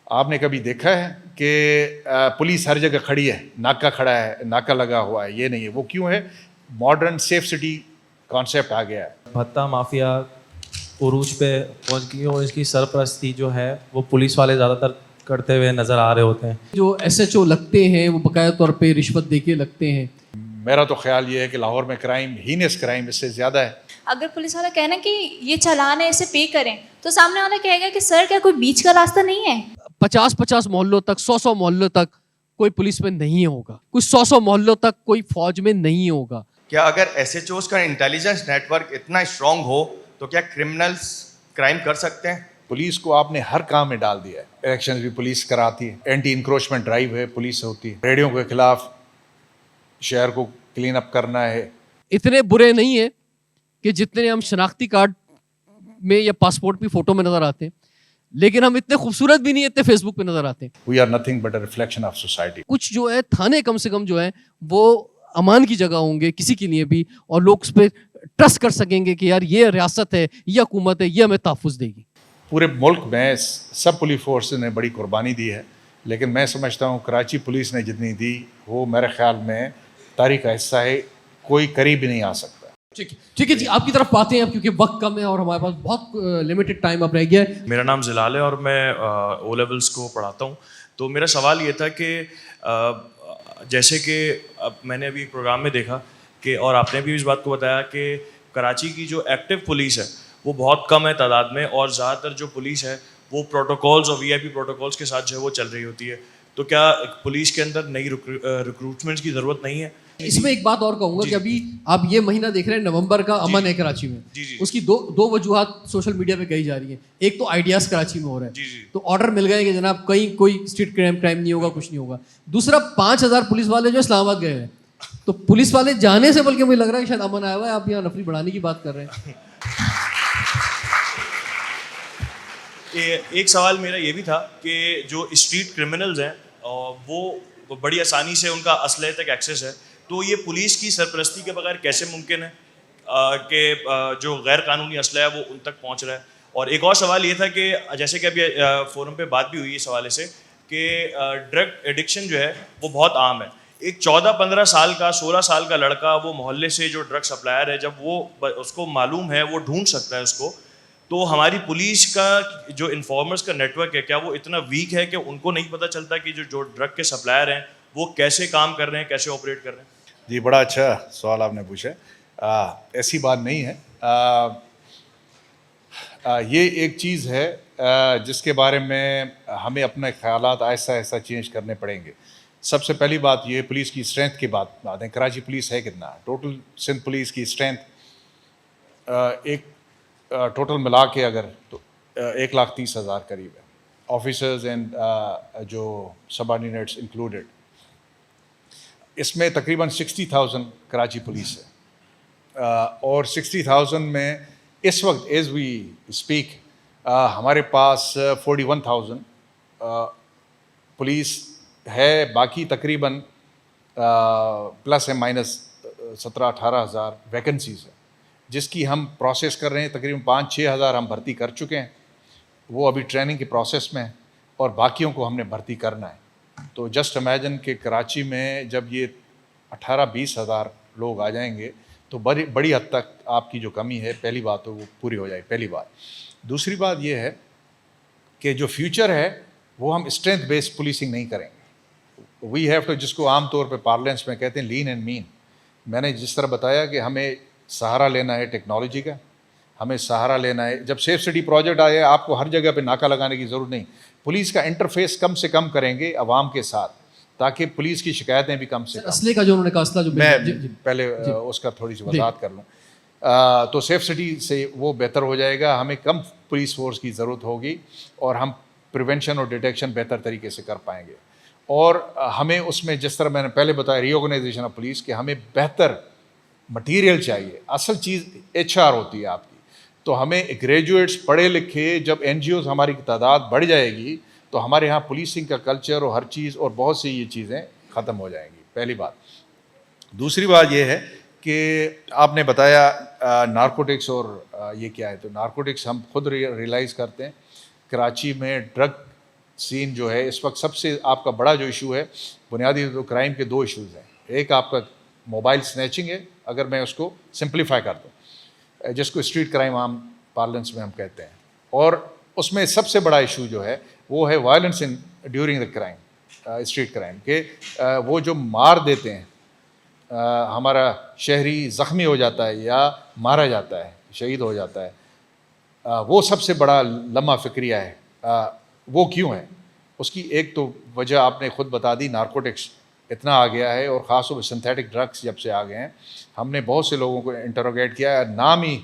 आपने कभी देखा है कि पुलिस हर जगह खड़ी है, नाका खड़ा है, नाका लगा हुआ है? ये नहीं है। वो क्यों है? मॉडर्न सेफ सिटी कॉन्सेप्ट आ गया है। भत्ता माफिया उरूज पे पहुंच गई और इसकी सरपरस्ती जो है वो पुलिस वाले ज़्यादातर करते हुए नज़र आ रहे होते हैं। जो एसएचओ लगते हैं वो बकाया तौर पे रिश्वत देके लगते हैं। मेरा तो ख्याल ये है कि लाहौर में क्राइम, हीनस क्राइम इससे ज़्यादा है। अगर पुलिस वाला कहना कि ये चालान है, इसे पे करें, तो सामने वाला कहेगा कि सर क्या कोई बीच का रास्ता नहीं है? 50-50 मोहल्लों तक, 100-100 मोहल्लों तक कोई पुलिस में नहीं होगा, कुछ 100-100 मोहल्लों तक कोई फौज में नहीं होगा। क्या अगर एसएचओस का इंटेलिजेंस नेटवर्क इतना स्ट्रांग हो तो क्या क्रिमिनल्स क्राइम कर सकते हैं? पुलिस को आपने हर काम में डाल दिया है। इलेक्शन भी पुलिस कराती है, एंटी इंक्रोचमेंट ड्राइव है, पुलिस होती है, रेडियो के खिलाफ शहर को क्लीन अप करना है। इतने बुरे नहीं है कि जितने हम शनाख्ती कार्ड में या पासपोर्ट की फोटो में नजर आते हैं, लेकिन हम इतने खूबसूरत भी नहीं, इतने फेसबुक पे नजर आते हैं। We are nothing but a reflection of society. कुछ जो है थाने कम से कम जो है वो अमान की जगह होंगे किसी के लिए भी, और लोग उस पर ट्रस्ट कर सकेंगे कि यार ये रियासत है, ये हुकूमत है, ये हमें तहफ़्फ़ुज़ देगी। पूरे मुल्क में सब पुलिस फोर्स ने बड़ी कुर्बानी दी है, लेकिन मैं समझता हूँ कराची पुलिस ने जितनी दी वो मेरे ख्याल में तारीख का हिस्सा है, कोई करीब नहीं आ सकता। ठीक है जी, आपकी तरफ आते हैं अब, क्योंकि वक्त कम है और हमारे पास बहुत लिमिटेड टाइम अब रह गया है। मेरा नाम जिलाल है और मैं ओ लेवल्स को पढ़ाता हूँ। तो मेरा सवाल ये था कि जैसे कि अब मैंने अभी एक प्रोग्राम में देखा कि, और आपने भी इस बात को बताया कि कराची की जो एक्टिव पुलिस है वो बहुत कम है तादाद में, और ज़्यादातर जो पुलिस है वो प्रोटोकॉल्स और वीआईपी प्रोटोकॉल्स के साथ जो है वो चल रही होती है। तो क्या पुलिस के अंदर नई रिक्रूटमेंट्स की ज़रूरत नहीं है? इसमें एक बात और कहूंगा कि अभी आप ये महीना देख रहे हैं, नवंबर का अमन है कराची में। उसकी दो वजूहात सोशल मीडिया पे कही जा रही हैं। एक तो आइडियाज कराची में हो रहा है, तो ऑर्डर मिल गए कि जनाब कहीं कोई स्ट्रीट क्राइम नहीं होगा, कुछ नहीं होगा। दूसरा, 5000 पुलिस वाले जो इस्लामाबाद गए हैं, तो पुलिस वाले जाने से बल्कि मुझे लग रहा है कि शायद अमन आया हुआ है। आप यहाँ नफरी बढ़ाने की बात कर रहे हैं। एक सवाल मेरा ये भी था कि जो स्ट्रीट क्रिमिनल्स हैं वो बड़ी आसानी से उनका असलहे तक एक्सेस है, तो ये पुलिस की सरपरस्ती के बगैर कैसे मुमकिन है कि जो गैर कानूनी असलहा है वो उन तक पहुंच रहा है? और एक और सवाल ये था कि जैसे कि अभी फोरम पे बात भी हुई इस हवाले से कि ड्रग एडिक्शन जो है वो बहुत आम है। एक 14-15 साल का, 16 साल का लड़का वो मोहल्ले से जो ड्रग सप्लायर है, जब वो उसको मालूम है, वो ढूंढ सकता है उसको, तो हमारी पुलिस का जो इन्फॉर्मर्स का नेटवर्क है क्या वो इतना वीक है कि उनको नहीं पता चलता कि जो ड्रग के सप्लायर हैं वो कैसे काम कर रहे हैं, कैसे ऑपरेट कर रहे हैं? जी, बड़ा अच्छा सवाल आपने पूछा। ऐसी बात नहीं है। ये एक चीज़ है जिसके बारे में हमें अपने ख़यालात आहिस्ता आहिस्ता चेंज करने पड़ेंगे। सबसे पहली बात ये, पुलिस की स्ट्रेंथ की बात है। कराची पुलिस है कितना? टोटल सिंध पुलिस की स्ट्रेंथ एक टोटल मिला के अगर तो 1,30,000 करीब है, ऑफिसर्स एंड जो सबऑर्डिनेट्स इंक्लूडेड। इसमें तकरीबन 60,000 कराची पुलिस है, और 60,000 में इस वक्त एज वी स्पीक हमारे पास 41,000 पुलिस है। बाकी तकरीबन प्लस है माइनस 17-18 हज़ार वैकेंसीज है, जिसकी हम प्रोसेस कर रहे हैं। तकरीबन 5-6 हज़ार हम भर्ती कर चुके हैं, वो अभी ट्रेनिंग के प्रोसेस में है, और बाकियों को हमने भर्ती करना है। तो जस्ट इमेजिन कि कराची में जब ये 18-20 हज़ार लोग आ जाएंगे तो बड़ी हद तक आपकी जो कमी है, पहली बात तो वो पूरी हो जाएगी, पहली बात। दूसरी बात ये है कि जो फ्यूचर है वो हम स्ट्रेंथ बेस्ड पुलिसिंग नहीं करेंगे। वी हैव टू, जिसको आमतौर पे पार्लेंस में कहते हैं लीन एंड मीन। मैंने जिस तरह बताया कि हमें सहारा लेना है टेक्नोलॉजी का, हमें सहारा लेना है। जब सेफ सिटी प्रोजेक्ट आए, आपको हर जगह पे नाका लगाने की ज़रूरत नहीं। पुलिस का इंटरफेस कम से कम करेंगे अवाम के साथ, ताकि पुलिस की शिकायतें भी कम से कम। असले का जो उन्होंने कहा, असला जो मैं पहले उसका थोड़ी सी वजाहत कर लूँ, तो सेफ सिटी से वो बेहतर हो जाएगा। हमें कम पुलिस फोर्स की ज़रूरत होगी और हम प्रिवेंशन और डिटेक्शन बेहतर तरीके से कर पाएंगे। और हमें उसमें, जिस तरह मैंने पहले बताया, रीऑर्गेनाइजेशन ऑफ पुलिस, कि हमें बेहतर मटीरियल चाहिए। असल चीज़ HR होती है आपकी। तो हमें ग्रेजुएट्स, पढ़े लिखे, जब NGOs हमारी तादाद बढ़ जाएगी तो हमारे यहाँ पुलिसिंग का कल्चर और हर चीज़ और बहुत सी ये चीज़ें ख़त्म हो जाएंगी, पहली बात। दूसरी बात ये है कि आपने बताया नारकोटिक्स और ये क्या है, तो नारकोटिक्स हम खुद रियलाइज़ करते हैं। कराची में ड्रग सीन जो है इस वक्त सबसे आपका बड़ा जो इशू है, बुनियादी तो क्राइम के दो इश्यूज़ हैं। एक आपका मोबाइल स्नैचिंग है, अगर मैं उसको सिंप्लीफाई कर दूँ, जिसको स्ट्रीट क्राइम आम पार्लेंस में हम कहते हैं, और उसमें सबसे बड़ा इशू जो है वो है violence in during the crime, street crime के वो जो मार देते हैं, हमारा शहरी ज़ख्मी हो जाता है या मारा जाता है, शहीद हो जाता है, वो सबसे बड़ा लम्हा फ़िक्रिया है। वो क्यों है? उसकी एक तो वजह आपने ख़ुद बता दी, नारकोटिक्स इतना आ गया है, और ख़ास तौर पर सिंथेटिक ड्रग्स जब से आ गए हैं। हमने बहुत से लोगों को इंटरोगेट किया है, नाम ही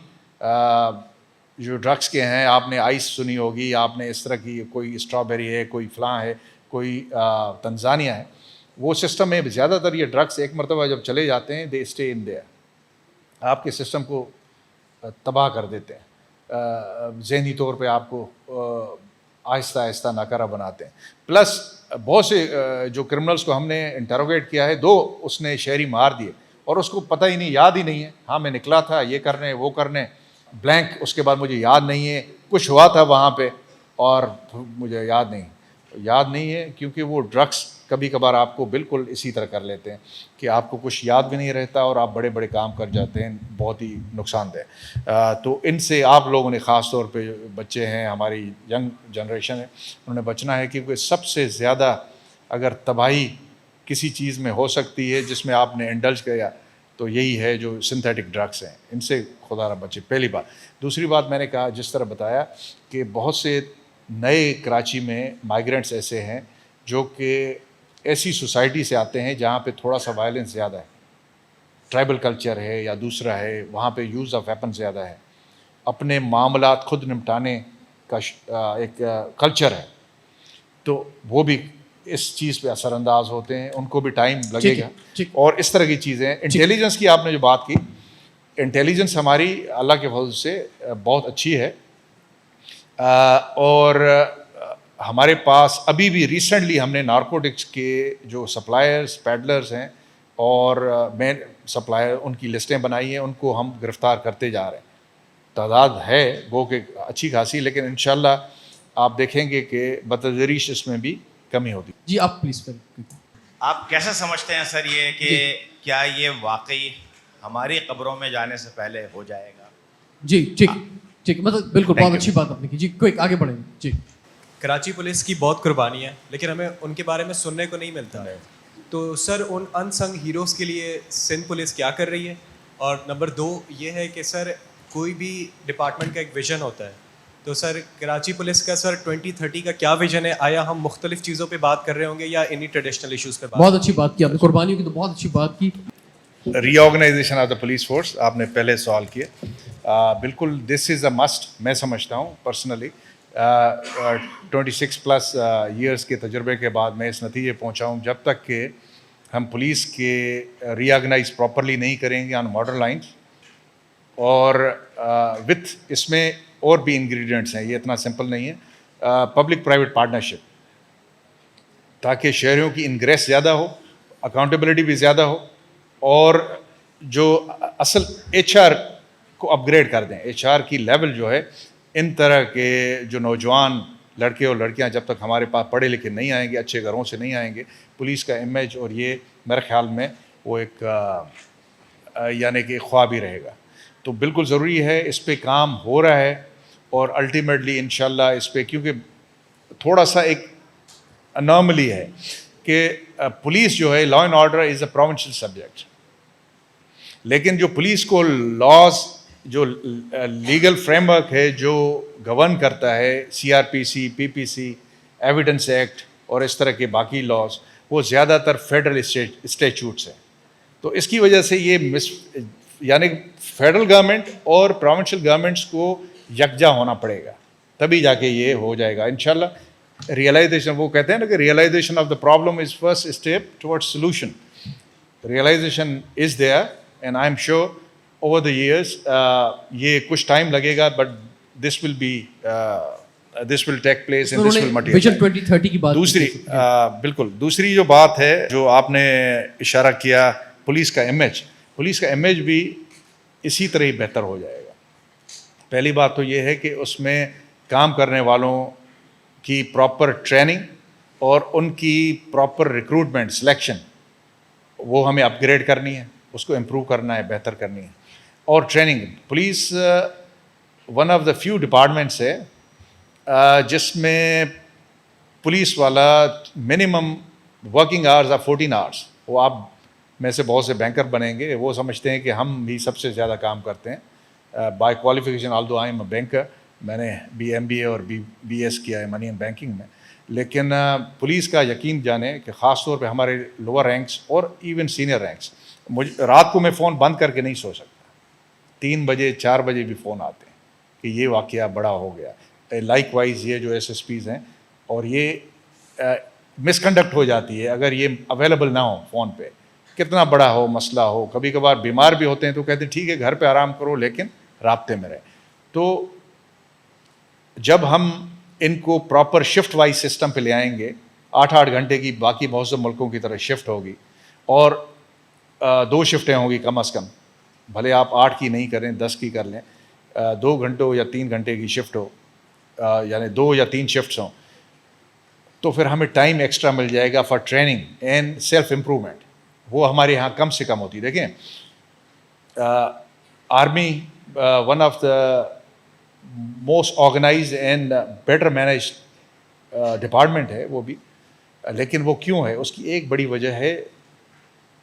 जो ड्रग्स के हैं, आपने आइस सुनी होगी, आपने इस तरह की, कोई स्ट्रॉबेरी है, कोई फ़लाँ है, कोई तंजानिया है, वो सिस्टम में ज़्यादातर ये ड्रग्स एक मरतबा जब चले जाते हैं, दे स्टे इन देयर, आपके सिस्टम को तबाह कर देते हैं, ज़हनी तौर पे आपको आहिस्ता आहिस्ता नाकारा बनाते हैं। प्लस बहुत से जो क्रिमिनल्स को हमने इंटरोगेट किया है, 2 उसने शहरी मार दिए और उसको पता ही नहीं, याद ही नहीं है, हाँ मैं निकला था ये करने वो करने, ब्लैंक, उसके बाद मुझे याद नहीं है कुछ हुआ था वहाँ पे और मुझे याद नहीं है, क्योंकि वो ड्रग्स कभी कभार आपको बिल्कुल इसी तरह कर लेते हैं कि आपको कुछ याद भी नहीं रहता और आप बड़े बड़े काम कर जाते हैं, बहुत ही नुकसानदेह। तो इनसे आप लोगों ने ख़ास तौर पे बच्चे हैं, हमारी यंग जनरेशन है, उन्हें बचना है, क्योंकि सबसे ज़्यादा अगर तबाही किसी चीज़ में हो सकती है जिसमें आपने इंडल्ज किया, तो यही है जो सिंथेटिक ड्रग्स हैं, इनसे खुदा न बचे, पहली बात। दूसरी बात, मैंने कहा जिस तरह बताया कि बहुत से नए कराची में माइग्रेंट्स ऐसे हैं जो कि ऐसी सोसाइटी से आते हैं जहाँ पे थोड़ा सा वायलेंस ज़्यादा है, ट्राइबल कल्चर है या दूसरा है, वहाँ पे यूज़ ऑफ वेपन ज़्यादा है, अपने मामलात खुद निपटाने का एक कल्चर है, तो वो भी इस चीज़ पे असरअंदाज होते हैं, उनको भी टाइम लगेगा। और इस तरह की चीज़ें, इंटेलिजेंस की आपने जो बात की, इंटेलिजेंस हमारी अल्लाह के फजल से बहुत अच्छी है, और हमारे पास अभी भी रिसेंटली हमने नारकोटिक्स के जो सप्लायर्स, पैडलर्स हैं और मेन सप्लायर, उनकी लिस्टें बनाई हैं, उनको हम गिरफ़्तार करते जा रहे हैं। तादाद है वो कि अच्छी खासी, लेकिन इंशाल्लाह आप देखेंगे कि बतदरीज इसमें भी कमी होती। जी आप प्लीज़। आप कैसे समझते हैं सर ये कि क्या ये वाकई हमारी कब्रों में जाने से पहले हो जाएगा? जी ठीक, मतलब बिल्कुल बहुत अच्छी बात आपने की जी। क्विक आगे बढ़ेंगे जी। कराची पुलिस की बहुत कुर्बानी है, लेकिन हमें उनके बारे में सुनने को नहीं मिलता है। तो सर उन अनसंग हीरोज़ के लिए सिंध पुलिस क्या कर रही है? और नंबर 2 ये है कि सर कोई भी डिपार्टमेंट का एक विज़न होता है, तो सर कराची पुलिस का सर 2030 का क्या विज़न है? आया हम मुख्तलिफ चीज़ों पे बात कर रहे होंगे या इन्हीं ट्रेडिशनल इशूज़ पे बात? बहुत अच्छी बात की आपने, कुर्बानियों की तो बहुत अच्छी बात की। Reorganisation of the police force आपने पहले सवाल किए, बिल्कुल दिस इज़ अ मस्ट, मैं समझता हूँ पर्सनली। 26 प्लस ईयर्स के तजुर्बे के बाद मैं इस नतीजे पहुँचा हूँ, जब तक कि हम पुलिस के रीऑर्गेनाइज प्रॉपरली नहीं करेंगे ऑन मॉडर्न लाइन्स, और विथ इसमें और भी इंग्रेडिएंट्स हैं, ये इतना सिंपल नहीं है, पब्लिक प्राइवेट पार्टनरशिप, ताकि शहरियों की इंग्रेस ज़्यादा हो, अकाउंटेबिलिटी भी ज़्यादा हो, और जो असल HR को अपग्रेड कर दें। HR की लेवल जो है, इन तरह के जो नौजवान लड़के और लड़कियां जब तक हमारे पास पढ़े लिखे नहीं आएंगे, अच्छे घरों से नहीं आएंगे, पुलिस का इमेज और ये मेरे ख्याल में वो एक यानी कि ख्वाब ही रहेगा। तो बिल्कुल ज़रूरी है, इस पे काम हो रहा है, और अल्टीमेटली इंशाल्लाह इस पे, क्योंकि थोड़ा सा एक अनॉमली है कि पुलिस जो है, law and order is a provincial subject, लेकिन जो पुलिस को लॉज, जो लीगल फ्रेमवर्क है जो गवर्न करता है, CRPC, PPC, एविडेंस एक्ट और इस तरह के बाकी लॉज, वो ज़्यादातर फेडरल स्टैट्यूट्स हैं। तो इसकी वजह से ये यानी फेडरल गवर्नमेंट और प्रोविंशियल गवर्नमेंट्स को यकजा होना पड़ेगा, तभी जाके ये हो जाएगा इंशाल्लाह। रियलाइजेशन, वो कहते हैं ना कि realisation of the problem is first step towards solution. Realisation is there and I am sure over the years, ये कुछ टाइम लगेगा, but this will take place and this will materialise. Vision 2030 की बात दूसरी बिल्कुल दूसरी जो बात है, जो आपने इशारा किया, पुलिस का इमेज भी इसी तरह ही बेहतर हो जाएगा। पहली बात तो ये है कि उसमें काम करने वालों की प्रॉपर ट्रेनिंग और उनकी प्रॉपर रिक्रूटमेंट सिलेक्शन वो हमें अपग्रेड करनी है, उसको इम्प्रूव करना है, बेहतर करनी है। और training, police one of the few departments है जिसमें पुलिस वाला minimum working hours are 14 hours. वो आप में से बहुत से बैंकर बनेंगे, वो समझते हैं कि हम भी सबसे ज़्यादा काम करते हैं। By qualification although I am a banker, मैंने MBA और BS किया है मनी एंड बैंकिंग में, लेकिन पुलिस का यकीन जाने कि ख़ास तौर पे हमारे लोअर रैंक्स और इवन सीनियर रैंक्स, मुझे रात को मैं फ़ोन बंद करके नहीं सो सकता, 3 बजे 4 बजे भी फ़ोन आते हैं कि ये वाक़या बड़ा हो गया। लाइक वाइज ये जो SSPs हैं, और ये मिसकंडक्ट हो जाती है अगर ये अवेलेबल ना हो फ़ोन पे, कितना बड़ा हो मसला हो, कभी कभार बीमार भी होते हैं तो कहते हैं ठीक है घर पे आराम करो लेकिन राब्ते में रहे। तो जब हम इनको प्रॉपर शिफ्ट वाइज सिस्टम पे ले आएंगे, 8-8 घंटे की बाकी बहुत से मुल्कों की तरह शिफ्ट होगी और 2 शिफ्टें होंगी कम अज़ कम, भले आप 8 की नहीं करें 10 की कर लें, 2 घंटों या 3 घंटे की शिफ्ट हो, यानी 2 या 3 शिफ्ट्स हों, तो फिर हमें टाइम एक्स्ट्रा मिल जाएगा for training and self improvement. वो हमारे यहाँ कम से कम होती है। देखें army one of the most organised and better manage department है वो भी, लेकिन वो क्यों है, उसकी एक बड़ी वजह है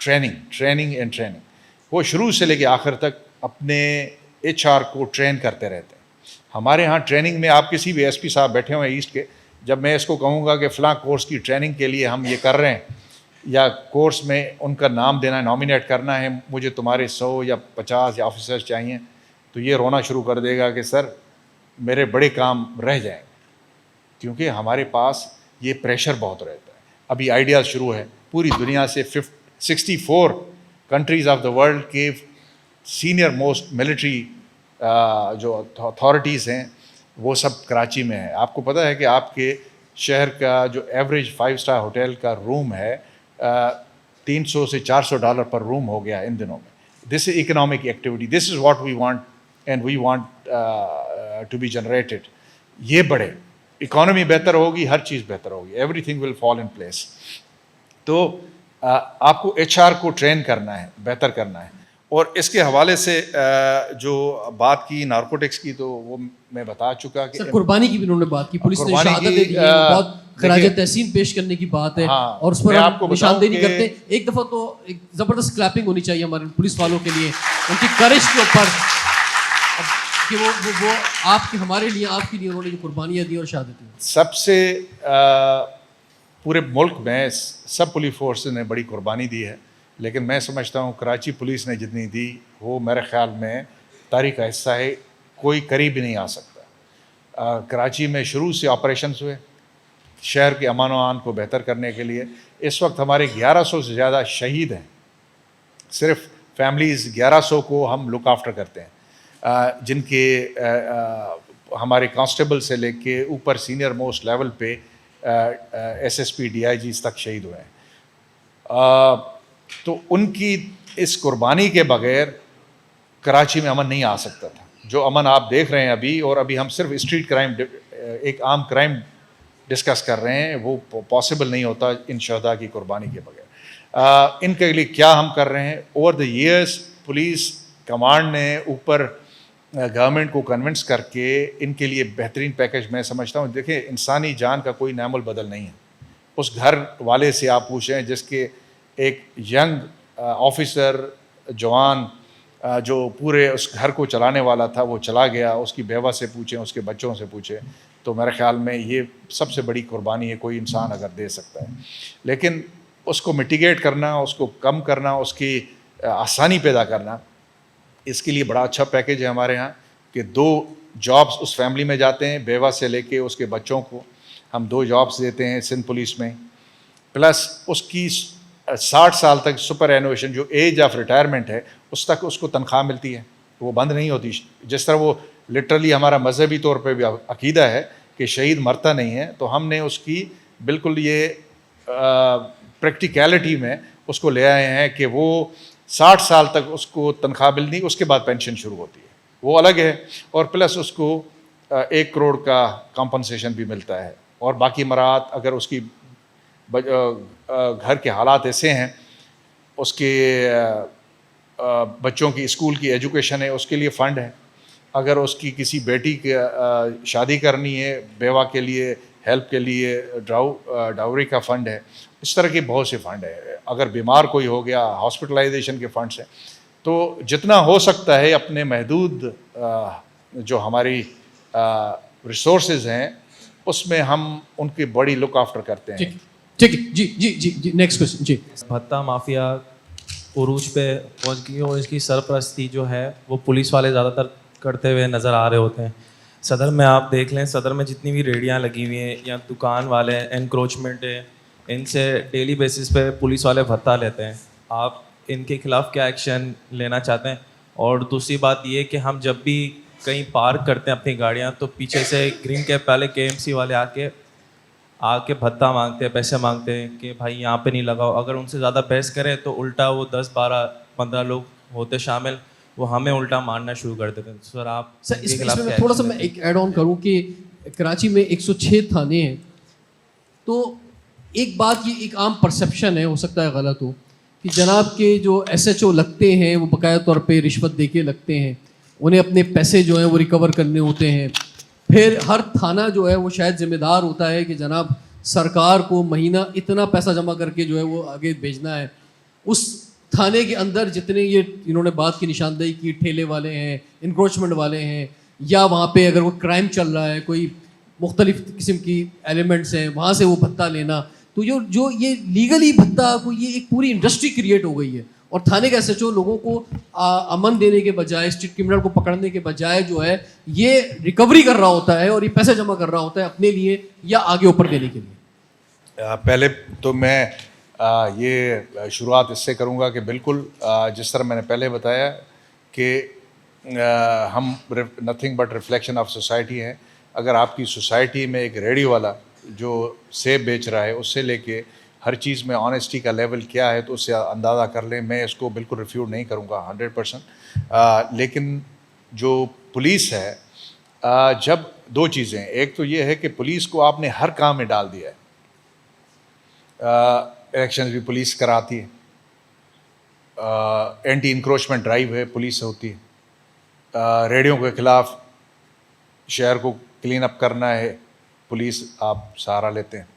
ट्रेनिंग एंड ट्रेनिंग। वो शुरू से लेके आखिर तक अपने HR को ट्रेन करते रहते हैं। हमारे यहाँ ट्रेनिंग में आप किसी भी SP साहब बैठे हुए हैं ईस्ट के, जब मैं इसको कहूँगा कि फ़लाँ कोर्स की ट्रेनिंग के लिए हम ये कर रहे हैं या कोर्स में उनका नाम देना है, नॉमिनेट करना है, मुझे तुम्हारे 100 या 50 या ऑफिसर्स चाहिए, तो ये रोना शुरू कर देगा कि सर मेरे बड़े काम रह जाएंगे, क्योंकि हमारे पास ये प्रेशर बहुत रहता है। अभी आइडियाज़ शुरू है, पूरी दुनिया से 64 कंट्रीज़ ऑफ द वर्ल्ड के सीनियर मोस्ट मिलिट्री जो अथॉरिटीज़ हैं वो सब कराची में है। आपको पता है कि आपके शहर का जो एवरेज 5 स्टार होटल का रूम है 300 से $400 पर रूम हो गया इन दिनों में। This is economic activity, this is what we want and we want to be generated. ये बढ़े, इकोनॉमी बेहतर होगी, हर चीज़ बेहतर होगी, everything will fall in place. तो आपको HR को ट्रेन करना है, बेहतर करना है। और इसके हवाले से जो बात की नारकोटिक्स की, तो वो मैं बता चुका कि सर कुर्बानी की भी उन्होंने बात की, पुलिस ने कुर्बानी शहादत की, दे दी है, बहुत खराज देखिए, तहसीन पेश करने की बात है। हाँ, और उस पर मैं हम आपको बताऊं निशानदेही कि- करते। एक दफ़ा तो एक ज़बरदस्त क्लैपिंग होनी चाहिए हमारे पुलिस वालों के लिए, उनकी करेज के ऊपर कि वो आपके हमारे लिए, आपके लिए उन्होंने जो कुर्बानियाँ दी और शहादत दी। सबसे पूरे मुल्क में सब पुलिस फोर्स ने बड़ी कुर्बानी दी है, लेकिन मैं समझता हूँ कराची पुलिस ने जितनी दी वो मेरे ख़्याल में तारीख़ का हिस्सा है, कोई करीब नहीं आ सकता। कराची में शुरू से ऑपरेशंस हुए शहर के अमान व आन को बेहतर करने के लिए। इस वक्त हमारे 1100 से ज़्यादा शहीद हैं, सिर्फ फैमिलीज़ 1100 को हम लुक आफ्टर करते हैं, जिनके हमारे कांस्टेबल से लेके ऊपर सीनियर मोस्ट लेवल पे SSP DIGs तक शहीद हुए हैं। तो उनकी इस कुर्बानी के बग़ैर कराची में अमन नहीं आ सकता था। जो अमन आप देख रहे हैं अभी, और अभी हम सिर्फ स्ट्रीट क्राइम, एक आम क्राइम डिस्कस कर रहे हैं, वो पॉसिबल नहीं होता इन शहदा की कुर्बानी के बगैर। इनके लिए क्या हम कर रहे हैं, over the years police command ने ऊपर गवर्नमेंट को कन्विंस करके इनके लिए बेहतरीन पैकेज, मैं समझता हूँ, देखिए इंसानी जान का कोई नामोल बदल नहीं है। उस घर वाले से आप पूछें जिसके एक यंग ऑफिसर जवान जो पूरे उस घर को चलाने वाला था वो चला गया, उसकी बेवा से पूछें, उसके बच्चों से पूछें, तो मेरे ख़्याल में ये सबसे बड़ी कुर्बानी है कोई इंसान अगर दे सकता है। लेकिन उसको मिटिगेट करना, उसको कम करना, उसकी आसानी पैदा करना, इसके लिए बड़ा अच्छा पैकेज है हमारे यहाँ कि 2 जॉब्स उस फैमिली में जाते हैं, बेवा से लेके उसके बच्चों को हम 2 जॉब्स देते हैं सिंध पुलिस में, प्लस उसकी 60 साल तक सुपर एनुएशन जो एज ऑफ रिटायरमेंट है उस तक उसको तनख्वाह मिलती है, वो बंद नहीं होती। जिस तरह वो लिटरली हमारा मजहबी तौर पे भी अकीदा है कि शहीद मरता नहीं है, तो हमने उसकी बिल्कुल ये प्रैक्टिकलिटी में उसको ले आए हैं कि वो 60 साल तक उसको तनख्वाह मिलनी, उसके बाद पेंशन शुरू होती है, वो अलग है। और प्लस उसको 1 करोड़ का कॉम्पनसेशन भी मिलता है और बाकी मराहत अगर उसकी घर के हालात ऐसे हैं, उसके बच्चों की स्कूल की एजुकेशन है, उसके लिए फ़ंड है। अगर उसकी किसी बेटी की शादी करनी है, बेवा के लिए हेल्प के लिए डाउरी का फ़ंड है। इस तरह के बहुत से फ़ंड है। अगर बीमार कोई हो गया, हॉस्पिटलाइजेशन के फ़ंड्स हैं। तो जितना हो सकता है अपने महदूद जो हमारी रिसोर्सेज हैं उसमें हम उनकी बड़ी लुक आफ्टर करते हैं। ठीक है, जी जी जी जी, नेक्स्ट क्वेश्चन जी। भत्ता माफिया उरूज पे पहुंच गई और इसकी सरपरस्ती जो है वो पुलिस वाले ज़्यादातर करते हुए नज़र आ रहे होते हैं। सदर में आप देख लें, सदर में जितनी भी रेडियाँ लगी हुई हैं या दुकान वाले एनक्रोचमेंट है, इनसे डेली बेसिस पे पुलिस वाले भत्ता लेते हैं। आप इनके खिलाफ क्या एक्शन लेना चाहते हैं? और दूसरी बात ये कि हम जब भी कहीं पार्क करते हैं अपनी गाड़ियाँ तो पीछे से ग्रीन कैप वाले KMC वाले आके भत्ता मांगते हैं, पैसे मांगते हैं कि भाई यहाँ पे नहीं लगाओ। अगर उनसे ज़्यादा बहस करें तो उल्टा वो 10, 12, 15 लोग होते शामिल, वो हमें उल्टा मारना शुरू कर देते हैं। सर आप सर इसमें मैं थोड़ा सा मैं एक ऐड ऑन करूँ कि कराची में 106 थाने हैं। तो एक बात, ये एक आम परसेप्शन है, हो सकता है गलत हो, कि जनाब के जो SHO लगते हैं वो बाकायदा तौर पे रिश्वत दे के लगते हैं, उन्हें अपने पैसे जो हैं वो रिकवर करने होते हैं। फिर हर थाना जो है वो शायद जिम्मेदार होता है कि जनाब सरकार को महीना इतना पैसा जमा करके जो है वो आगे भेजना है। उस थाने के अंदर जितने ये इन्होंने बात की निशानदेही की, ठेले वाले हैं, इंक्रोचमेंट वाले हैं, या वहाँ पे अगर कोई क्राइम चल रहा है, कोई मुख्तलिफ किस्म की एलिमेंट्स हैं, वहाँ से वो भत्ता लेना, तो जो ये लीगली भत्ता को ये एक पूरी इंडस्ट्री क्रिएट हो गई है। और थाने का SHO लोगों को अमन देने के बजाय, स्ट्रीट क्रिमिनल को पकड़ने के बजाय जो है ये रिकवरी कर रहा होता है और ये पैसे जमा कर रहा होता है अपने लिए या आगे ऊपर देने के लिए। पहले तो मैं ये शुरुआत इससे करूँगा कि बिल्कुल जिस तरह मैंने पहले बताया कि हम nothing but reflection of society हैं। अगर आपकी सोसाइटी में एक रेडी वाला जो सेब बेच रहा है उससे लेके हर चीज़ में ऑनेस्टी का लेवल क्या है तो उससे अंदाज़ा कर लें। मैं इसको बिल्कुल रिफ्यूट नहीं करूँगा 100%। लेकिन जो पुलिस है, जब दो चीज़ें, एक तो ये है कि पुलिस को आपने हर काम में डाल दिया है। इलेक्शन भी पुलिस कराती है, एंटी इंक्रोचमेंट ड्राइव है पुलिस होती है, रेडियो के ख़िलाफ़ शहर को क्लीन अप करना है पुलिस आप सहारा लेते हैं।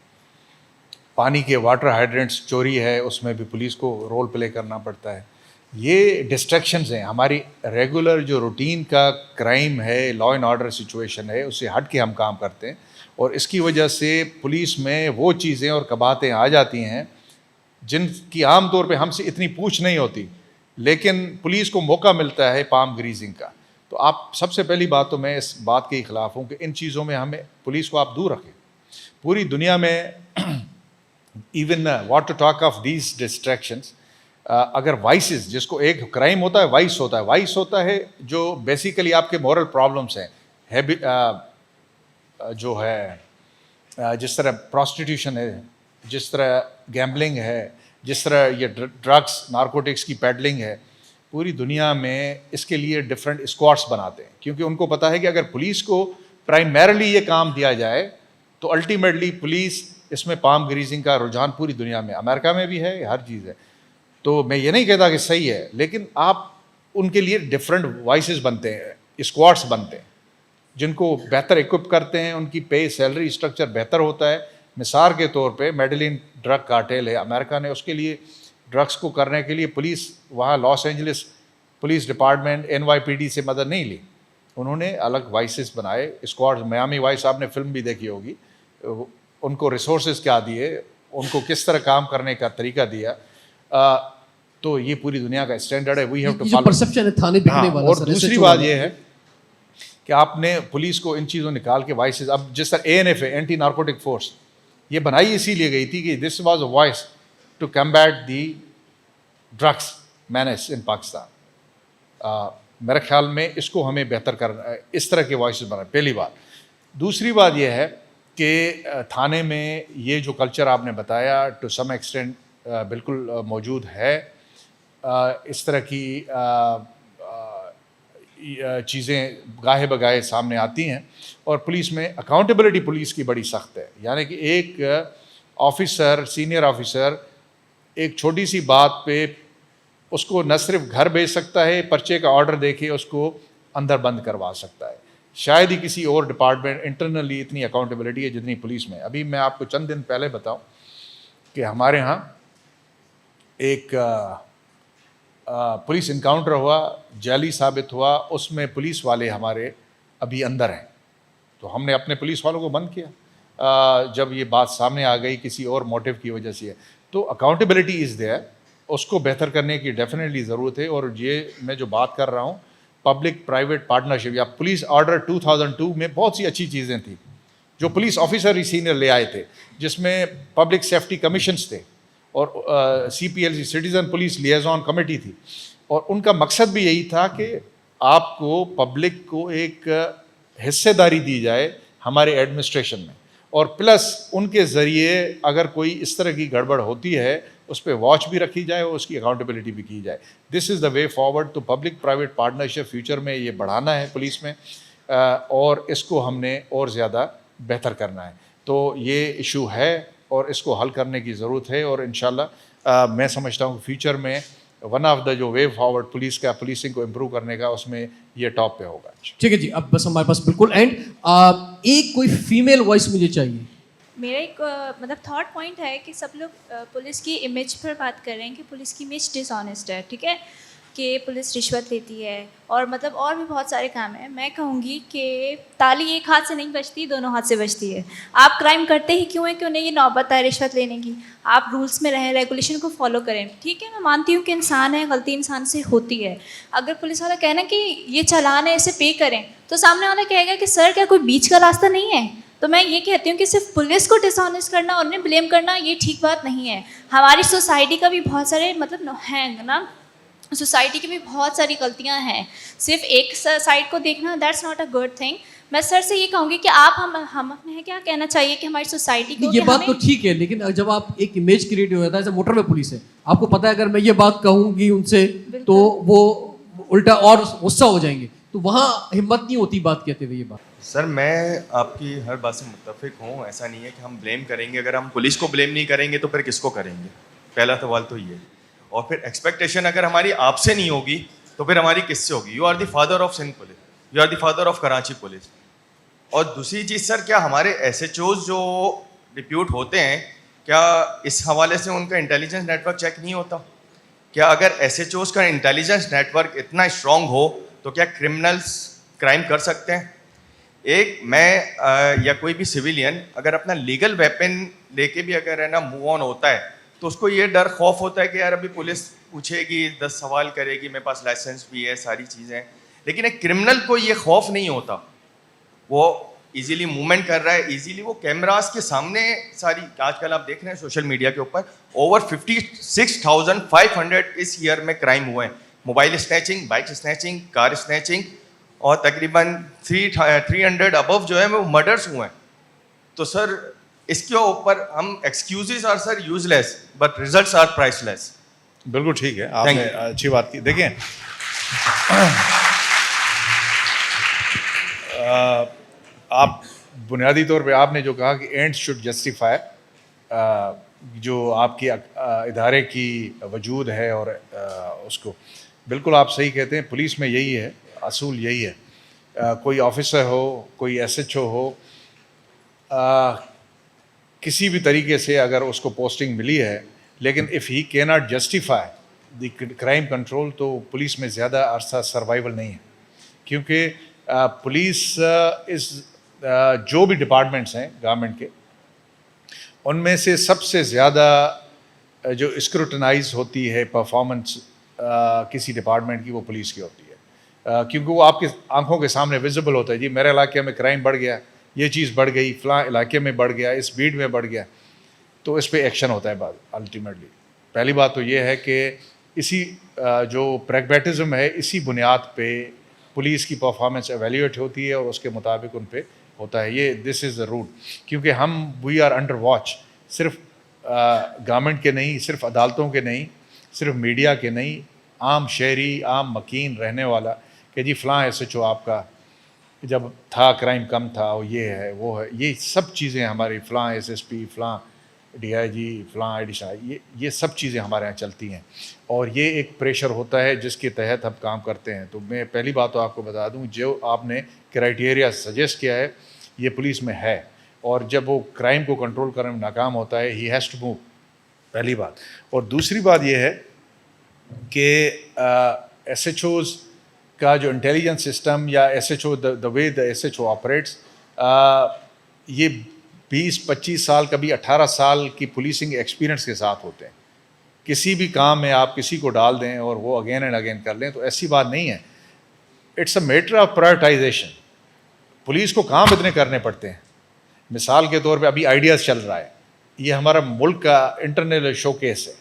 पानी के वाटर हाइड्रेंट्स चोरी है उसमें भी पुलिस को रोल प्ले करना पड़ता है। ये डिस्ट्रैक्शंस हैं हमारी रेगुलर जो रूटीन का क्राइम है, लॉ एंड ऑर्डर सिचुएशन है, उससे हट के हम काम करते हैं। और इसकी वजह से पुलिस में वो चीज़ें और कबातें आ जाती हैं जिनकी आम तौर पे हमसे इतनी पूछ नहीं होती, लेकिन पुलिस को मौका मिलता है पाम ग्रीजिंग का। तो आप सबसे पहली बात तो मैं इस बात के ख़िलाफ़ हूँ कि इन चीज़ों में हमें पुलिस को आप दूर रखें। पूरी दुनिया में even what to talk of these distractions, अगर वाइसेस, जिसको एक क्राइम होता है, वाइस होता है जो बेसिकली आपके मॉरल प्रॉब्लम्स हैं, जो है जिस तरह प्रॉस्टिट्यूशन है, जिस तरह गैम्बलिंग है, जिस तरह ये ड्रग्स नारकोटिक्स की पेडलिंग है। पूरी दुनिया में इसके लिए डिफरेंट स्क्वाड्स बनाते हैं क्योंकि उनको पता है कि अगर पुलिस को प्राइमरीली ये काम दिया जाए तो अल्टीमेटली पुलिस इसमें पाम ग्रीजिंग का रुझान पूरी दुनिया में, अमेरिका में भी है, हर चीज़ है। तो मैं ये नहीं कहता कि सही है, लेकिन आप उनके लिए डिफरेंट वॉइसेस बनते हैं, स्क्वाड्स बनते हैं जिनको बेहतर इक्विप करते हैं, उनकी पे सैलरी स्ट्रक्चर बेहतर होता है। मिसाल के तौर पे मेडेलिन ड्रग कार्टेल है अमेरिका ने, उसके लिए ड्रग्स को करने के लिए पुलिस वहाँ Los Angeles police department NYPD से मदद नहीं ली, उन्होंने अलग वाइसेस बनाए, स्क्वाड्स। मियामी वाइस आपने फिल्म भी देखी होगी, उनको रिसोर्सेज क्या दिए, उनको किस तरह काम करने का तरीका दिया। तो ये पूरी दुनिया का स्टैंडर्ड है, we have to follow. Perception है थाने बिकने वाला। और दूसरी बात ये है कि आपने पुलिस को इन चीज़ों निकाल के वाइसेस, अब जिस तरह ANF है, एंटी नारकोटिक फोर्स, ये बनाई इसीलिए गई थी कि this was a voice to combat the drugs menace in Pakistan. मेरे ख्याल में इसको हमें बेहतर करना है, इस तरह के वॉइसेस बनाए, पहली बात। दूसरी बात यह है कि थाने में ये जो कल्चर आपने बताया टू सम एक्सटेंट बिल्कुल मौजूद है। इस तरह की चीज़ें गाहे बगाहे सामने आती हैं। और पुलिस में अकाउंटेबिलिटी पुलिस की बड़ी सख्त है, यानी कि एक ऑफिसर, सीनियर ऑफिसर एक छोटी सी बात पे उसको न सिर्फ घर भेज सकता है, पर्चे का ऑर्डर देके उसको अंदर बंद करवा सकता है। शायद ही किसी और डिपार्टमेंट इंटरनली इतनी अकाउंटेबिलिटी है जितनी पुलिस में। अभी मैं आपको चंद दिन पहले बताऊं कि हमारे यहाँ एक पुलिस इनकाउंटर हुआ, जाली साबित हुआ, उसमें पुलिस वाले हमारे अभी अंदर हैं। तो हमने अपने पुलिस वालों को बंद किया जब ये बात सामने आ गई किसी और मोटिव की वजह से है। तो अकाउंटेबिलिटी इज़ देयर, उसको बेहतर करने की डेफिनेटली ज़रूरत है। और ये मैं जो बात कर रहा हूँ पब्लिक प्राइवेट पार्टनरशिप या पुलिस ऑर्डर 2002 में बहुत सी अच्छी चीज़ें थी जो पुलिस ऑफिसर ही सीनियर ले आए थे, जिसमें पब्लिक सेफ्टी कमीशंस थे और CPLC सिटीज़न पुलिस लिएजॉन कमेटी थी। और उनका मकसद भी यही था कि आपको पब्लिक को एक हिस्सेदारी दी जाए हमारे एडमिनिस्ट्रेशन में, और प्लस उनके ज़रिए अगर कोई इस तरह की गड़बड़ होती है उस पर वॉच भी रखी जाए और उसकी अकाउंटेबिलिटी भी की जाए। This is the way forward. तो पब्लिक प्राइवेट पार्टनरशिप फ्यूचर में ये बढ़ाना है पुलिस में, और इसको हमने और ज़्यादा बेहतर करना है। तो ये इशू है और इसको हल करने की ज़रूरत है। और इंशाल्लाह मैं समझता हूँ फ्यूचर में वन ऑफ द जो वे फॉरवर्ड पुलिस का, पुलिसिंग को इम्प्रूव करने का, उसमें ये टॉप पे होगा। ठीक है जी, अब बस हमारे पास बिल्कुल एंड एक कोई फीमेल वॉइस मुझे चाहिए। मेरा एक मतलब थॉट पॉइंट है कि सब लोग पुलिस की इमेज पर बात कर रहे हैं कि पुलिस की इमेज डिसऑनेस्ट है, ठीक है, कि पुलिस रिश्वत लेती है और मतलब और भी बहुत सारे काम हैं। मैं कहूँगी कि ताली एक हाथ से नहीं बजती, दोनों हाथ से बजती है। आप क्राइम करते ही क्यों है कि उन्हें ये नौबत है रिश्वत लेने की? आप रूल्स में रहें, रेगुलेशन को फॉलो करें। ठीक है, मैं मानती हूँ कि इंसान है, गलती इंसान से होती है। अगर पुलिस वाला कहना कि ये चालान है, इसे पे करें, तो सामने वाला कहेगा कि सर क्या कोई बीच का रास्ता नहीं है? तो मैं ये कहती हूँ कि सिर्फ पुलिस को डिसऑनेस्ट करना और उन्हें ब्लेम करना ये ठीक बात नहीं है। हमारी सोसाइटी का भी बहुत सारे मतलब हैं ना, सोसाइटी की भी बहुत सारी गलतियाँ हैं। सिर्फ एक साइड को देखना that's not a good thing. मैं सर से ये कहूँगी कि आप हम अपने क्या कहना चाहिए कि हमारी सोसाइटी को, ये बात तो ठीक है, लेकिन जब आप एक इमेज क्रिएट हो जाता है, जैसे मोटर में पुलिस है, आपको पता है अगर मैं ये बात कहूँगी उनसे तो वो उल्टा और गुस्सा हो जाएंगे, तो वहाँ हिम्मत नहीं होती बात कहते हुए। ये बात सर मैं आपकी हर बात से मुत्तफिक हूँ। ऐसा नहीं है कि हम ब्लेम करेंगे, अगर हम पुलिस को ब्लेम नहीं करेंगे तो फिर किसको करेंगे? पहला सवाल तो ये। और फिर एक्सपेक्टेशन अगर हमारी आपसे नहीं होगी तो फिर हमारी किससे होगी? You are the father of Sindh police, you are the father of Karachi police. और दूसरी चीज़ सर, क्या हमारे SHOs जो डिप्यूट होते हैं, क्या इस हवाले से उनका इंटेलिजेंस नेटवर्क चेक नहीं होता? क्या अगर SHOs का इंटेलिजेंस नेटवर्क इतना स्ट्रांग हो तो क्या क्रिमिनल्स क्राइम कर सकते हैं? एक मैं या कोई भी सिविलियन अगर अपना लीगल वेपन लेके भी अगर है ना मूव ऑन होता है तो उसको ये डर खौफ होता है कि यार अभी पुलिस पूछेगी, 10 सवाल करेगी, मेरे पास लाइसेंस भी है, सारी चीज़ें। लेकिन एक क्रिमिनल को ये खौफ नहीं होता, वो इजीली मूवमेंट कर रहा है, इजीली वो कैमरास के सामने सारी, आजकल आप देख रहे हैं सोशल मीडिया के ऊपर ओवर 56,500 इस ईयर में क्राइम हुए हैं। Mobile snatching, bike snatching, car snatching, और तकरीबन 300 अबव जो है वो मर्डर्स हुए हैं। तो सर इसके ऊपर हम excuses are sir useless but results are priceless. बिल्कुल ठीक है, आपने अच्छी बात की। देखें आप बुनियादी तौर पे आपने जो कहा कि एंड्स शुड जस्टिफाई जो आपकी इदारे की वजूद है और उसको, बिल्कुल आप सही कहते हैं। पुलिस में यही है, असूल यही है। कोई ऑफिसर हो, कोई SHO हो, किसी भी तरीके से अगर उसको पोस्टिंग मिली है, लेकिन if he can not justify the crime control, तो पुलिस में ज़्यादा अरसा सर्वाइवल नहीं है। क्योंकि पुलिस जो भी डिपार्टमेंट्स हैं गवर्नमेंट के, उनमें से सबसे ज़्यादा जो स्क्रूटनाइज होती है परफॉर्मेंस किसी डिपार्टमेंट की, वो पुलिस की होती है। क्योंकि वो आपके आंखों के सामने विजिबल होता है, जी मेरे इलाके में क्राइम बढ़ गया, ये चीज़ बढ़ गई, फ़लाँ इलाके में बढ़ गया, इस बीट में बढ़ गया, तो इस पे एक्शन होता है बाद अल्टीमेटली। पहली बात तो ये है कि इसी जो प्रैग्मेटिज्म है, इसी बुनियाद पे पुलिस की परफॉर्मेंस एवेल्यूएट होती है और उसके मुताबिक उन पे होता है। ये दिस इज़ द रूट। क्योंकि हम वी आर अंडर वॉच, सिर्फ गवर्नमेंट के नहीं, सिर्फ अदालतों के नहीं, सिर्फ मीडिया के नहीं, आम शहरी, आम मकीन रहने वाला कि जी फ़लाँ SHO आपका जब था क्राइम कम था, और ये है वो है, ये सब चीज़ें हमारी फ़लाँ SSP, फ़लाँ DIG, फ़लाँ एडिशनल, ये सब चीज़ें हमारे यहाँ चलती हैं और ये एक प्रेशर होता है जिसके तहत हम काम करते हैं। तो मैं पहली बात तो आपको बता दूं, जो आपने क्राइटेरिया सजेस्ट किया है ये पुलिस में है, और जब वो क्राइम को कंट्रोल करने में नाकाम होता है ही हैज़ टू मूव, पहली बात। और दूसरी बात ये है कि SHOs का जो इंटेलिजेंस सिस्टम या SHO the way the SHO operates, ये 20-25 साल कभी 18 साल की पुलिसिंग एक्सपीरियंस के साथ होते हैं। किसी भी काम में आप किसी को डाल दें और वो अगेन एंड अगेन कर लें, तो ऐसी बात नहीं है। It's a matter of prioritisation. Police को काम इतने करने पड़ते हैं। मिसाल के तौर पे अभी आइडियाज़ चल रहा है, ये हमारा मुल्क का इंटरनल शोकेस है,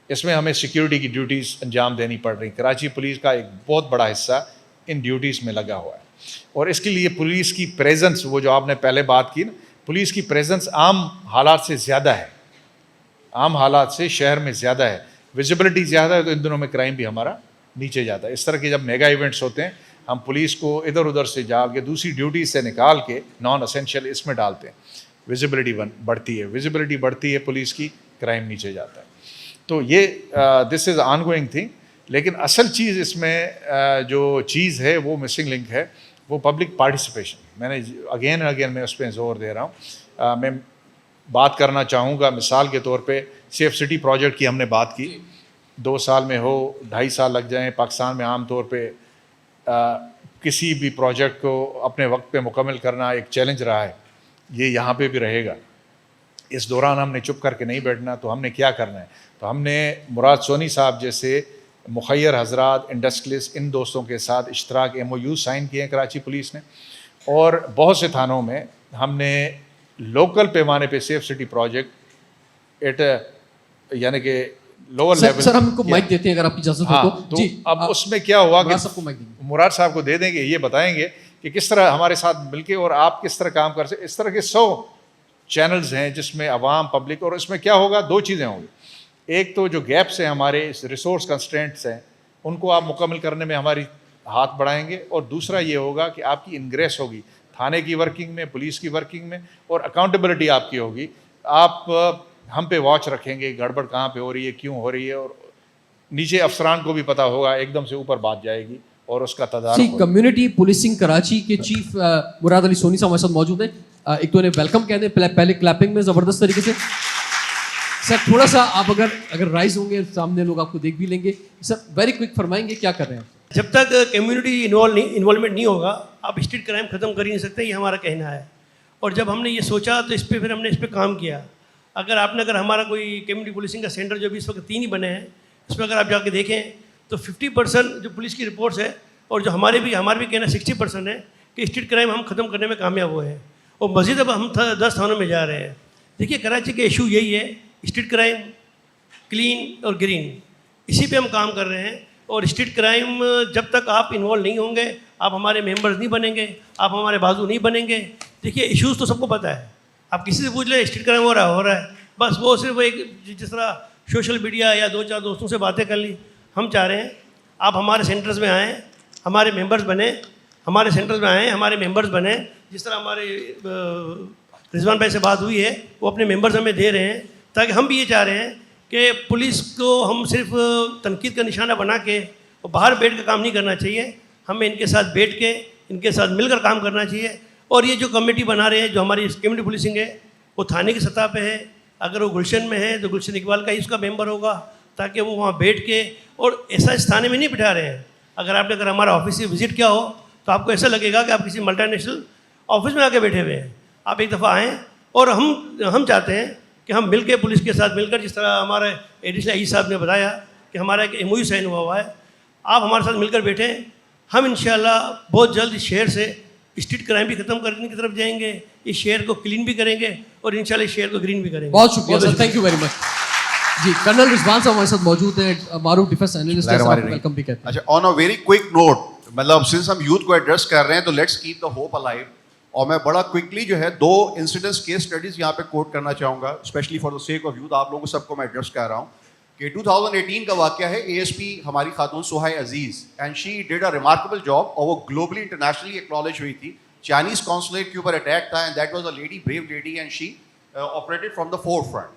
इसमें हमें सिक्योरिटी की ड्यूटीज़ अंजाम देनी पड़ रही। कराची पुलिस का एक बहुत बड़ा हिस्सा इन ड्यूटीज़ में लगा हुआ है और इसके लिए पुलिस की प्रेजेंस, वो जो आपने पहले बात की ना, पुलिस की प्रेजेंस आम हालात से ज़्यादा है, आम हालात से शहर में ज़्यादा है, विजिबिलिटी ज़्यादा है, तो इन दिनों में क्राइम भी हमारा नीचे जाता है। इस तरह के जब मेगा इवेंट्स होते हैं, हम पुलिस को इधर उधर से डाल के दूसरी ड्यूटी से निकाल के नॉन असेंशियल इसमें डालते हैं, विजिबिलिटी बढ़ती है, विजिबिलिटी बढ़ती है पुलिस की, क्राइम नीचे जाता है। तो ये this is on going thing. लेकिन असल चीज़ इसमें जो चीज़ है वो मिसिंग लिंक है, वो पब्लिक पार्टिसिपेशन। मैंने अगेन एंड अगेन मैं उस पर ज़ोर दे रहा हूँ। मैं बात करना चाहूँगा मिसाल के तौर पे सेफ सिटी प्रोजेक्ट की हमने बात की, 2 साल में हो, 2.5 साल लग जाएं। पाकिस्तान में आम तौर पे किसी भी प्रोजेक्ट को अपने वक्त पे मुकम्मल करना एक चैलेंज रहा है, ये यहाँ पे भी रहेगा। इस दौरान हमने चुप करके नहीं बैठना। तो हमने क्या करना है, तो हमने मुराद सोनी साहब जैसे मुखैर हजरात, इंडस्ट्रियलिस्ट, इन दोस्तों के साथ इश्तराक MOU साइन किए हैं कराची पुलिस ने, और बहुत से थानों में हमने लोकल पैमाने पे सेफ सिटी प्रोजेक्ट एट यानी कि लोअर लेवल। सर हमको माइक देते हैं अगर आपकी इजाजत हो तो जी। अब उसमें क्या हुआ कि सबको माइक देंगे, मुराद साहब को दे देंगे, ये बताएंगे कि किस तरह हमारे साथ मिलके और आप किस तरह काम कर सकते। इस तरह के 100 चैनल्स हैं जिसमें अवाम, पब्लिक, और इसमें क्या होगा, 2 चीज़ें होंगी। एक तो जो गैप्स हैं हमारे, रिसोर्स कंस्ट्रेंट्स हैं, उनको आप मुकम्मल करने में हमारी हाथ बढ़ाएंगे, और दूसरा ये होगा कि आपकी इनग्रेस होगी थाने की वर्किंग में, पुलिस की वर्किंग में, और अकाउंटेबिलिटी आपकी होगी। आप हम पे वॉच रखेंगे, गड़बड़ कहाँ पे हो रही है, क्यों हो रही है, और नीचे अफसरान को भी पता होगा, एकदम से ऊपर बात जाएगी और उसका तदारुक होगा। कम्युनिटी पुलिसिंग कराची के चीफ मुराद अली सोनी साहब हमारे साथ मौजूद हैं। एक तो उन्हें वेलकम कहते हैं पहले क्लैपिंग में ज़बरदस्त तरीके से। सर थोड़ा सा आप अगर राइज होंगे, सामने लोग आपको देख भी लेंगे। सर वेरी क्विक फरमाएंगे क्या कर रहे हैं। जब तक कम्युनिटी इन्वॉल्वमेंट नहीं होगा, आप स्ट्रीट क्राइम ख़त्म कर ही नहीं सकते, ये हमारा कहना है। और जब हमने ये सोचा तो इस पर फिर हमने इस पर काम किया। अगर हमारा कोई कम्युनिटी पुलिसिंग का सेंटर जो भी इस वक्त 3 ही बने हैं, इस पर अगर आप जाके देखें तो 50% जो पुलिस की रिपोर्ट्स है, और जो हमारे भी कहना 60% है कि स्ट्रीट क्राइम हम ख़त्म करने में कामयाब हुए हैं। और मज़ीद अब हम 10 थानों में जा रहे हैं। देखिए कराची का इशू यही है, स्ट्रीट क्राइम, क्लीन और ग्रीन, इसी पे हम काम कर रहे हैं। और स्ट्रीट क्राइम जब तक आप इन्वॉल्व नहीं होंगे, आप हमारे मेंबर्स नहीं बनेंगे, आप हमारे बाजू नहीं बनेंगे। देखिए इश्यूज़ तो सबको पता है, आप किसी से पूछ ले स्ट्रीट क्राइम हो रहा है, बस वो सिर्फ एक जिस तरह सोशल मीडिया या 2-4 दोस्तों से बातें कर ली। हम चाह रहे हैं आप हमारे सेंटर्स में आएँ, हमारे मेंबर्स बने, हमारे सेंटर्स में आएँ, हमारे मेंबर्स बने। जिस तरह हमारे रिजवान भाई से बात हुई है, वो अपने मेंबर्स हमें दे रहे हैं, ताकि हम भी ये चाह रहे हैं कि पुलिस को हम सिर्फ तनकीद का निशाना बना के और बाहर बैठ के काम नहीं करना चाहिए। हमें इनके साथ बैठ के, इनके साथ मिलकर काम करना चाहिए। और ये जो कमेटी बना रहे हैं, जो हमारी कम्युनिटी पुलिसिंग है, वो थाने की सतह पे है। अगर वो गुलशन में है तो गुलशन इकबाल का ही उसका मेंबर होगा, ताकि वो वहाँ बैठ के, और ऐसा इस थाने में नहीं बिठा रहे हैं। अगर हमारा ऑफिस से विज़िट किया हो तो आपको ऐसा लगेगा कि आप किसी मल्टीनेशनल ऑफिस में आके बैठे हुए हैं। आप एक दफ़ा आएँ, और हम चाहते हैं कि हम मिलकर पुलिस के साथ मिलकर, जिस तरह हमारे एडिशनल आई साहब ने बताया कि हमारा एक MOU साइन हुआ है, आप हमारे साथ मिलकर बैठें। हम इंशाल्लाह बहुत जल्द इस शहर से स्ट्रीट क्राइम भी खत्म करने की तरफ जाएंगे, इस शहर को क्लीन भी करेंगे, और इंशाल्लाह इस शहर को ग्रीन भी करेंगे। बहुत शुक्रिया sir, thank you very much. जी कर्नल रिजवान साहब हमारे साथ मौजूद हैं, मारूफ डिफेंस एनालिस्ट है, वेलकम भी कहते हैं। अच्छा, on a very quick note, मतलब सिंस हम यूथ को एड्रेस कर रहे हैं तो let's keep the hope alive. और मैं बड़ा क्विकली जो है 2 इंसिडेंट्स केस स्टडीज़ यहाँ पे कोट करना चाहूँगा, specially for the sake of youth. आप लोगों को सबको मैं एड्रेस कर रहा हूँ। कि 2018 का वाक़या है, ASP हमारी खातून Suhai Aziz, and she did a remarkable job, और वो ग्लोबली इंटरनेशनली एक्नॉलेज हुई थी। चाइनीज़ कॉन्सुलेट के ऊपर अटैक था, and that was a lady, brave lady, and she operated from the four front.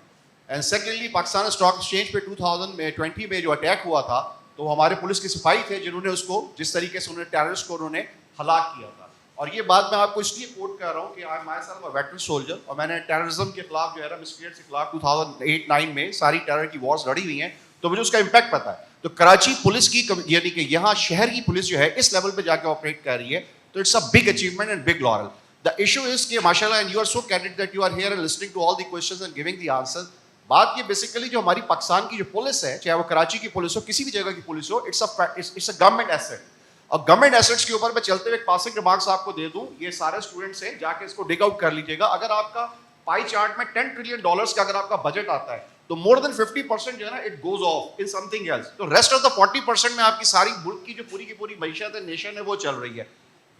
And secondly, Pakistan stock exchange पे 2020 में जो अटैक हुआ था, तो हमारे पुलिस के सिपाही थे जिन्होंने उसको, जिस तरीके से उन्होंने टेररिस्ट को उन्होंने हलाक किया था। और ये बात मैं आपको इसलिए कोट कर रहा हूँ कि I myself a veteran soldier, और मैंने टेररिज्म के खिलाफ जो है ना, मिसक्रिएट्स के खिलाफ 2008-9 में सारी टेरर की वॉर्स लड़ी हुई हैं, तो मुझे उसका इम्पैक्ट पता है। तो कराची पुलिस की, यानी कि यहाँ शहर की पुलिस जो है इस लेवल पे जाके ऑपरेट कर रही है, तो it's a big achievement and big laurel. The issue is कि माशाल्लाह, and you are so candid that you are here and listening to all the questions and giving the answers. बात ये बेसिकली जो हमारी पाकिस्तान की जो पुलिस है, चाहे वो कराची की पुलिस हो, किसी भी जगह की पुलिस हो, इट्स अ गवर्नमेंट एसेट। और गवर्नमेंट एसेट्स के ऊपर मैं चलते हुए एक पासिंग रिमार्क्स आपको दे दूं, ये सारे स्टूडेंट्स हैं, जाके इसको डिग आउट कर लीजिएगा। अगर आपका पाई चार्ट में $10 ट्रिलियन का अगर आपका बजट आता है, तो मोर देन 50% जो है ना, it goes off in something else. तो रेस्ट ऑफ द 40% में आपकी सारी मुल्क की जो पूरी की पूरी मैशत है, नेशन है, वो चल रही है।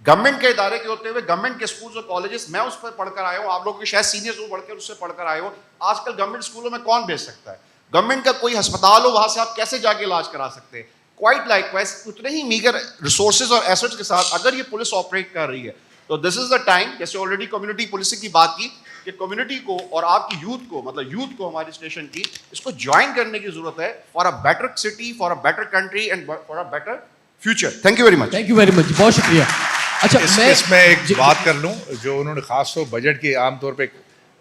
गवर्नमेंट के इदारे के होते हुए, गवर्नमेंट के स्कूल्स और कॉलेजेस, मैं उस पर पढ़कर आया हूँ, आप लोग के शायद सीनियर्स वो पढ़कर उससे पढ़कर आए हो। आजकल गवर्नमेंट स्कूलों में कौन भेज सकता है? गवर्नमेंट का कोई अस्पताल हो, वहां से आप कैसे जाके इलाज करा सकते हैं? क्वाइट लाइकवाइज उतने ही मीगर रिसोर्सेज और एसेट्स के साथ अगर ये पुलिस ऑपरेट कर रही है, तो दिस इज द टाइम, जैसे ऑलरेडी कम्युनिटी पुलिसिंग की बात की, कि कम्युनिटी को और आपकी यूथ को, मतलब यूथ को हमारी स्टेशन की, इसको ज्वाइन करने की जरूरत है, for a better city, for a better country and for a better future. Thank you very much. Thank you very much, बहुत शुक्रिया। अच्छा, इसमें एक बात कर लूं, जो उन्होंने खास तौर बजट की, आमतौर पे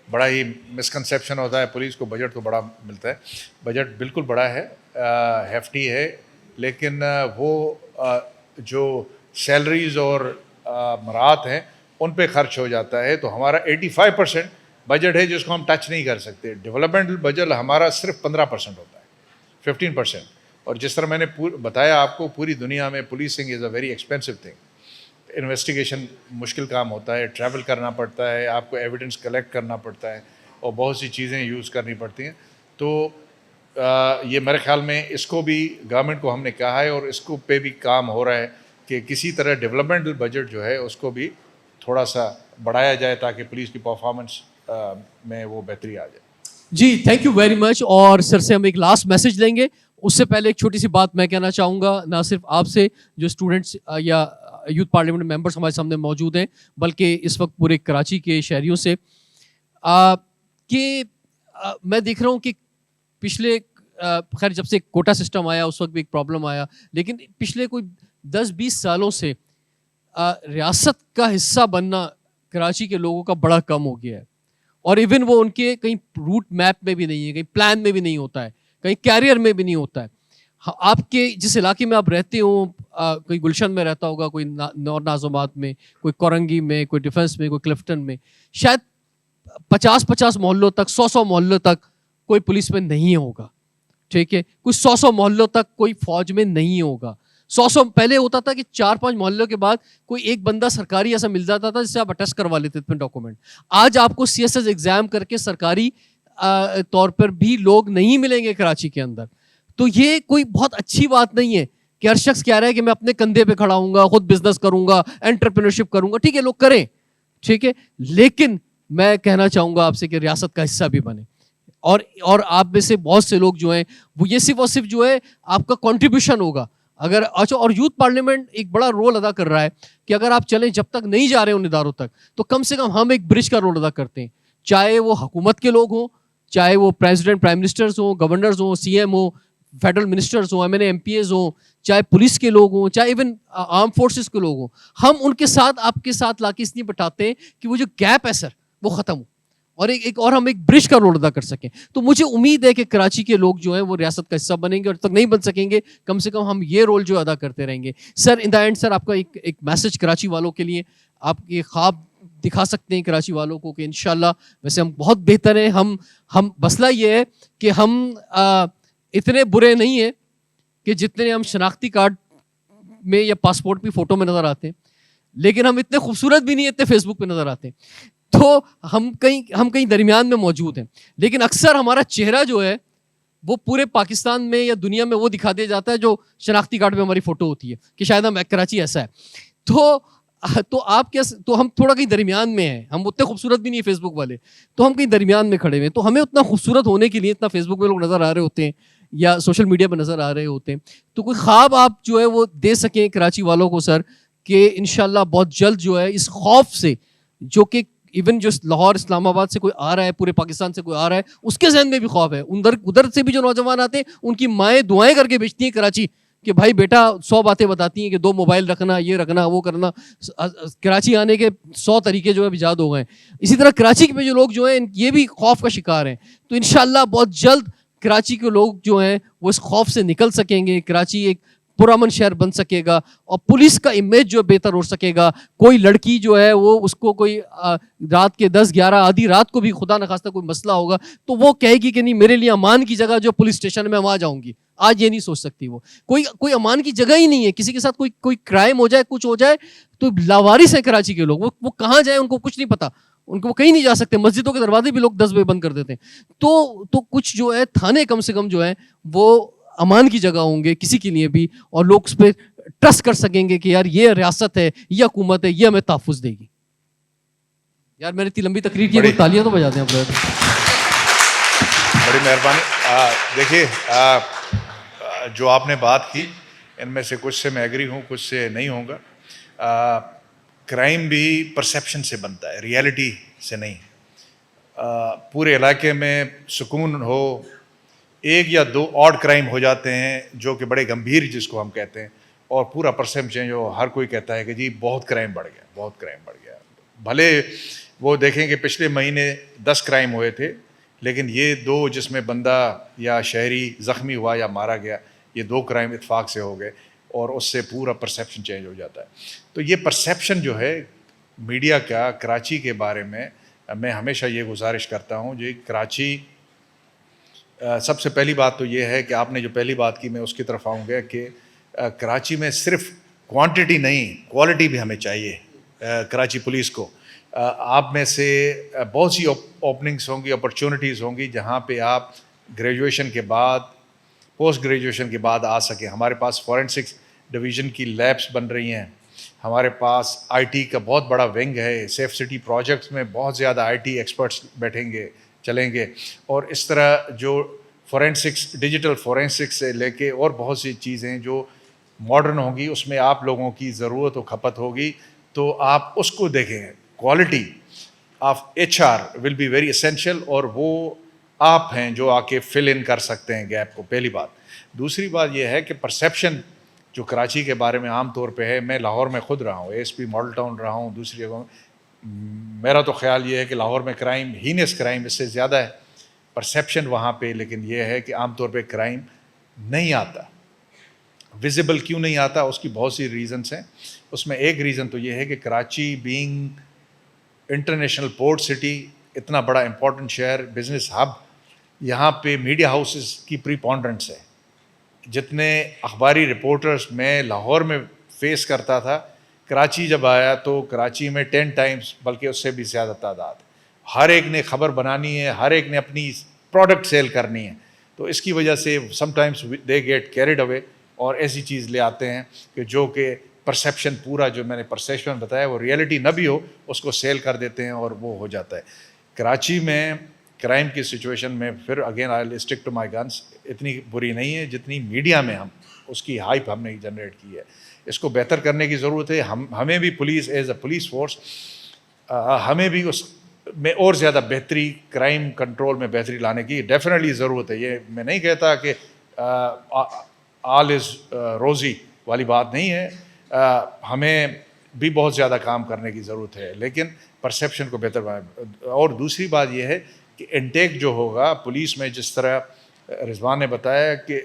बड़ा ही मिसकंसेप्शन होता है, पुलिस को बजट तो बड़ा मिलता है। बजट बिल्कुल बड़ा है, हेफ्टी है, लेकिन वो जो सैलरीज और मराहत हैं उन पे खर्च हो जाता है। तो हमारा 85% बजट है जिसको हम टच नहीं कर सकते। डेवलपमेंटल बजट हमारा सिर्फ 15% होता है, 15%। और जिस तरह मैंने बताया आपको, पूरी दुनिया में policing is a very expensive thing. Investigation मुश्किल काम होता है, ट्रैवल करना पड़ता है, आपको एविडेंस कलेक्ट करना पड़ता है, और बहुत सी चीज़ें यूज़ करनी पड़ती हैं। तो ये मेरे ख्याल में इसको भी गवर्नमेंट को हमने कहा है, और इसको पे भी काम हो रहा है कि किसी तरह डेवलपमेंटल बजट जो है उसको भी थोड़ा सा बढ़ाया जाए, ताकि पुलिस की परफॉर्मेंस में वो बेहतरी आ जाए। जी, थैंक यू वेरी मच। और सर से हम एक लास्ट मैसेज लेंगे, उससे पहले एक छोटी सी बात मैं कहना चाहूँगा, ना सिर्फ आपसे जो स्टूडेंट्स या यूथ पार्लियामेंट मेंबर्स हमारे सामने मौजूद हैं, बल्कि इस वक्त पूरे कराची के शहरियों से, कि मैं देख रहा हूँ कि पिछले खैर जब से कोटा सिस्टम आया उस वक्त भी एक प्रॉब्लम आया, लेकिन पिछले कोई 10-20 सालों से रियासत का हिस्सा बनना कराची के लोगों का बड़ा कम हो गया है। और इवन वो उनके कहीं रूट मैप में भी नहीं है, कहीं प्लान में भी नहीं होता है, कहीं कैरियर में भी नहीं होता है। आपके जिस इलाके में आप रहते हो, कोई गुलशन में रहता होगा, कोई नौर नाज़ोमात में, कोई कोरंगी में, कोई डिफेंस में, कोई क्लिफ्टन में, शायद 50-50 मोहल्लों तक, 100-100 मोहल्लों तक कोई पुलिस में नहीं होगा, ठीक है? कुछ 100-100 मोहल्लों तक कोई फौज में नहीं होगा। 100-100 पहले होता था कि 4-5 मोहल्लों के बाद कोई एक बंदा सरकारी ऐसा मिल जाता था जिससे आप अटेस्ट करवा लेते थे डॉक्यूमेंट। आज आपको CSS एग्जाम करके सरकारी तौर पर भी लोग नहीं मिलेंगे कराची के अंदर। तो ये कोई बहुत अच्छी बात नहीं है कि हर शख्स कह रहा है कि मैं अपने कंधे पे खड़ा हूँगा, खुद बिजनेस करूँगा, एंटरप्रेन्योरशिप करूँगा। ठीक है, लोग करें, ठीक है, लेकिन मैं कहना चाहूँगा आपसे कि रियासत का हिस्सा भी बने। और आप में से बहुत से लोग जो हैं वो ये सिर्फ और सिर्फ जो है आपका कंट्रीब्यूशन होगा। अगर अच्छा, और यूथ पार्लियामेंट एक बड़ा रोल अदा कर रहा है कि अगर आप चलें, जब तक नहीं जा रहे उन इदारों तक, तो कम से कम हम एक ब्रिज का रोल अदा करते हैं। चाहे वो हुकूमत के लोग हों, चाहे वो प्रेसिडेंट, प्राइम मिनिस्टर्स हों, गवर्नर्स हों, CM हो, फेडरल मिनिस्टर्स हों, MNA MPAs हों, चाहे पुलिस के लोग हों, चाहे इवन आर्म फोर्सेस के लोग हों, हम उनके साथ आपके साथ लाके इसलिए बैठाते हैं कि वो जो गैप है सर वो ख़त्म हो, और और हम एक ब्रिज का रोल अदा कर सकें। तो मुझे उम्मीद है कि कराची के लोग जो हैं वो रियासत का हिस्सा बनेंगे, और तक नहीं बन सकेंगे, कम से कम हम ये रोल जो अदा करते रहेंगे। Sir, in the end sir, आपका एक मैसेज कराची वालों के लिए, आप ये ख्वाब दिखा सकते हैं कराची वालों को कि इंशाल्लाह, वैसे हम बहुत बेहतर हैं, हम मसला ये है कि हम इतने बुरे नहीं हैं कि जितने हम शनाख्ती कार्ड में या पासपोर्ट की फ़ोटो में नज़र आते हैं, लेकिन हम इतने खूबसूरत भी नहीं है, इतने फेसबुक पे नज़र आते हैं। तो हम कहीं दरमियान में मौजूद हैं। लेकिन अक्सर हमारा चेहरा जो है वो पूरे पाकिस्तान में या दुनिया में वो दिखा दिया जाता है जो शनाख्ती कार्ड पे हमारी फ़ोटो होती है कि शायद हम कराची ऐसा है। तो आप क्या, तो हम थोड़ा कहीं दरमियान में हैं, हम उतने खूबसूरत भी नहीं है फेसबुक वाले, तो हम कहीं दरमियान में खड़े हुए हैं। तो हमें उतना खूबसूरत होने के लिए, इतना फेसबुक में लोग नज़र आ रहे होते हैं, या सोशल मीडिया पर नज़र आ रहे होते हैं, तो कोई ख्वाब आप जो है वो दे सकें कराची वालों को सर कि इंशाल्लाह बहुत जल्द जो है इस खौफ से, जो कि इवन जो लाहौर इस्लामाबाद से कोई आ रहा है, पूरे पाकिस्तान से कोई आ रहा है, उसके जहन में भी खौफ है, उधर से भी जो नौजवान आते हैं उनकी माएँ दुआएं करके भेजती हैं कराची कि भाई बेटा 100 बातें बताती हैं कि 2 मोबाइल रखना, ये रखना, वो करना। कराची आने के 100 तरीके जो है इजाद हो गए। इसी तरह कराची में जो लोग जो हैं ये भी खौफ का शिकार हैं। तो इंशाल्लाह बहुत जल्द कराची के लोग जो हैं वो इस खौफ से निकल सकेंगे, कराची एक पुरअमन शहर बन सकेगा और पुलिस का इमेज जो बेहतर हो सकेगा। कोई लड़की जो है वो उसको कोई रात के 10-11 आधी रात को भी खुदा न खास्ता कोई मसला होगा तो वो कहेगी कि नहीं, मेरे लिए अमान की जगह जो पुलिस स्टेशन में वहाँ जाऊँगी। आज ये नहीं सोच सकती वो, कोई अमान की जगह ही नहीं है। किसी के साथ कोई क्राइम हो जाए, कुछ हो जाए तो लावारिस है कराची के लोग। वो कहाँ जाए उनको कुछ नहीं पता, उनको वो कहीं नहीं जा सकते। मस्जिदों के दरवाजे भी लोग 10 बजे बंद कर देते हैं। तो कुछ जो है थाने कम से कम जो है वो अमान की जगह होंगे किसी के लिए भी, और लोग उस पर ट्रस्ट कर सकेंगे कि यार ये रियासत है, ये हुकूमत है, ये हमें तहफ़्फ़ुज़ देगी। यार मैंने इतनी लंबी तकरीर की, तालियां तो बजा दें आप लोग। बड़ी मेहरबानी। देखिए जो आपने बात की इनमें से कुछ से मैं एग्री हूँ, कुछ से नहीं होऊंगा। क्राइम भी परसेप्शन से बनता है, रियलिटी से नहीं। पूरे इलाके में सुकून हो, 1 या 2 ऑड क्राइम हो जाते हैं जो कि बड़े गंभीर जिसको हम कहते हैं, और पूरा परसेप्शन जो हर कोई कहता है कि जी बहुत क्राइम बढ़ गया, बहुत क्राइम बढ़ गया। भले वो देखें कि पिछले महीने 10 क्राइम हुए थे, लेकिन ये 2 जिसमें बंदा या शहरी ज़ख्मी हुआ या मारा गया, ये 2 क्राइम इत्फाक से हो गए और उससे पूरा परसेप्शन चेंज हो जाता है। तो ये परसेप्शन जो है मीडिया का कराची के बारे में, मैं हमेशा ये गुजारिश करता हूँ जी, कराची सबसे पहली बात तो ये है कि आपने जो पहली बात की मैं उसकी तरफ आऊँगा कि कराची में सिर्फ क्वांटिटी नहीं, क्वालिटी भी हमें चाहिए। कराची पुलिस को आप में से बहुत सी ओपनिंग्स होंगी, अपॉर्चुनिटीज़ होंगी जहाँ पे आप ग्रेजुएशन के बाद, पोस्ट ग्रेजुएशन के बाद आ सकें। हमारे पास फॉरेंसिक्स डिवीज़न की लैब्स बन रही हैं, हमारे पास आईटी का बहुत बड़ा विंग है, सेफ सिटी प्रोजेक्ट्स में बहुत ज़्यादा आईटी एक्सपर्ट्स बैठेंगे, चलेंगे, और इस तरह जो फॉरेंसिक्स, डिजिटल फॉरेंसिक्स से लेके और बहुत सी चीज़ें जो मॉडर्न होंगी, उसमें आप लोगों की ज़रूरत व खपत होगी, तो आप उसको देखें। Quality of HR will be very essential, और वो आप हैं जो आके फिल इन कर सकते हैं गैप को, पहली बात। दूसरी बात यह है कि परसेप्शन जो कराची के बारे में आम तौर पे है, मैं लाहौर में खुद रहा हूँ, ASP मॉडल टाउन रहा हूँ, दूसरी जगहों में, मेरा तो ख्याल ये है कि लाहौर में क्राइम, हीनस क्राइम इससे ज़्यादा है परसेप्शन वहाँ पे, लेकिन ये है कि आम तौर पे क्राइम नहीं आता। विजिबल क्यों नहीं आता, उसकी बहुत सी रीज़न्स हैं। उसमें एक रीज़न तो ये है कि Karachi being international port city, इतना बड़ा इम्पोर्टेंट शहर, बिज़नेस हब, यहाँ पे मीडिया हाउसेस की प्रीपोंडेंस है। जितने अखबारी रिपोर्टर्स मैं लाहौर में फेस करता था, कराची जब आया तो कराची में 10 टाइम्स बल्कि उससे भी ज़्यादा तादाद। हर एक ने ख़बर बनानी है, हर एक ने अपनी प्रोडक्ट सेल करनी है, तो इसकी वजह से sometimes they get carried away और ऐसी चीज़ ले आते हैं कि जो कि परसेप्शन, पूरा जो मैंने परसेप्शन बताया वो रियलिटी न भी हो, उसको सेल कर देते हैं और वो हो जाता है। कराची में क्राइम की सिचुएशन में फिर again I will stick to my guns, इतनी बुरी नहीं है जितनी मीडिया में हम उसकी हाइप हमने जनरेट की है। इसको बेहतर करने की ज़रूरत है। हमें भी police as a police force, हमें भी उस में और ज़्यादा बेहतरी, क्राइम कंट्रोल में बेहतरी लाने की डेफिनेटली ज़रूरत है। ये मैं नहीं कहता कि ऑल इज़ रोज़ी वाली बात नहीं है, हमें भी बहुत ज़्यादा काम करने की ज़रूरत है, लेकिन परसेप्शन को बेहतर बनाए। और दूसरी बात यह है कि इनटेक जो होगा पुलिस में, जिस तरह रिजवान ने बताया कि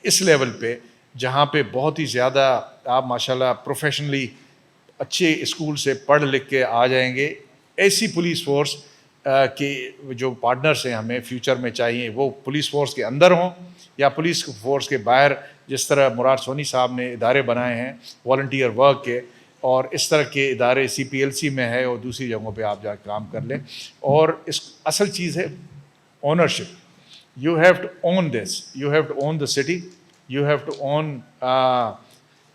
इस लेवल पे जहाँ पे बहुत ही ज़्यादा आप माशाल्लाह प्रोफेशनली अच्छे स्कूल से पढ़ लिख के आ जाएंगे, ऐसी पुलिस फोर्स के जो पार्टनर्स हैं हमें फ्यूचर में चाहिए, वो पुलिस फोर्स के अंदर हों या पुलिस फोर्स के बाहर। जिस तरह मुराद सोनी साहब ने इदारे बनाए हैं वॉलंटियर वर्क के, और इस तरह के इदारे CPLC में है और दूसरी जगहों पे आप जाकर काम कर लें। और इस असल चीज़ है ownership. You have to own this, you have to own the city, you have to own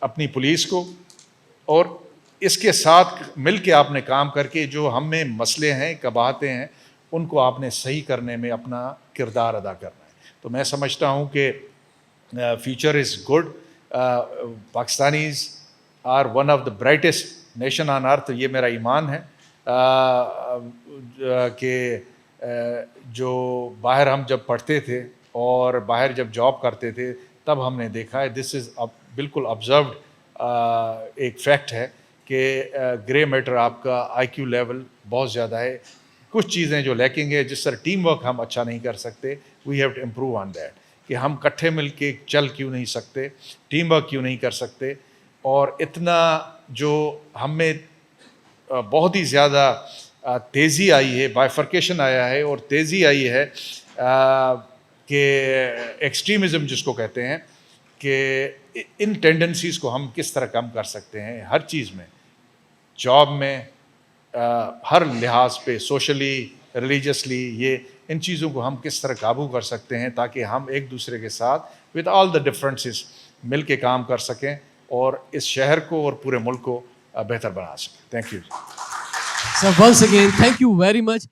अपनी पुलिस को, और इसके साथ मिल के आपने काम करके जो हम में मसले हैं, कबाहतें हैं, उनको आपने सही करने में अपना किरदार अदा करना है। तो मैं समझता हूँ कि future is good. Pakistanis are one of the brightest nation on earth, ये मेरा ईमान है कि जो बाहर हम जब पढ़ते थे और बाहर जब जॉब करते थे तब हमने देखा है, दिस इज़ बिल्कुल ऑब्जर्व्ड एक फैक्ट है कि ग्रे मैटर आपका IQ लेवल बहुत ज़्यादा है. कुछ चीज़ें जो लैकिंग है, जिस तरह टीम वर्क हम अच्छा नहीं कर सकते, we have to improve on that. कि हम इकट्ठे मिल के चल क्यों नहीं सकते, टीम वर्क क्यों नहीं कर सकते. और इतना जो हमें बहुत ही ज़्यादा तेज़ी आई है, बाइफर्केशन आया है और तेज़ी आई है कि एक्सट्रीमिज़म जिसको कहते हैं, कि इन टेंडेंसीज़ को हम किस तरह कम कर सकते हैं हर चीज़ में, जॉब में, हर लिहाज पे, सोशली, रिलीजियसली, ये इन चीज़ों को हम किस तरह काबू कर सकते हैं ताकि हम एक दूसरे के साथ विद ऑल द डिफरेंसेस मिल के काम कर सकें और इस शहर को और पूरे मुल्क को बेहतर बना सकें. Thank you. Sir, once again, thank you very much.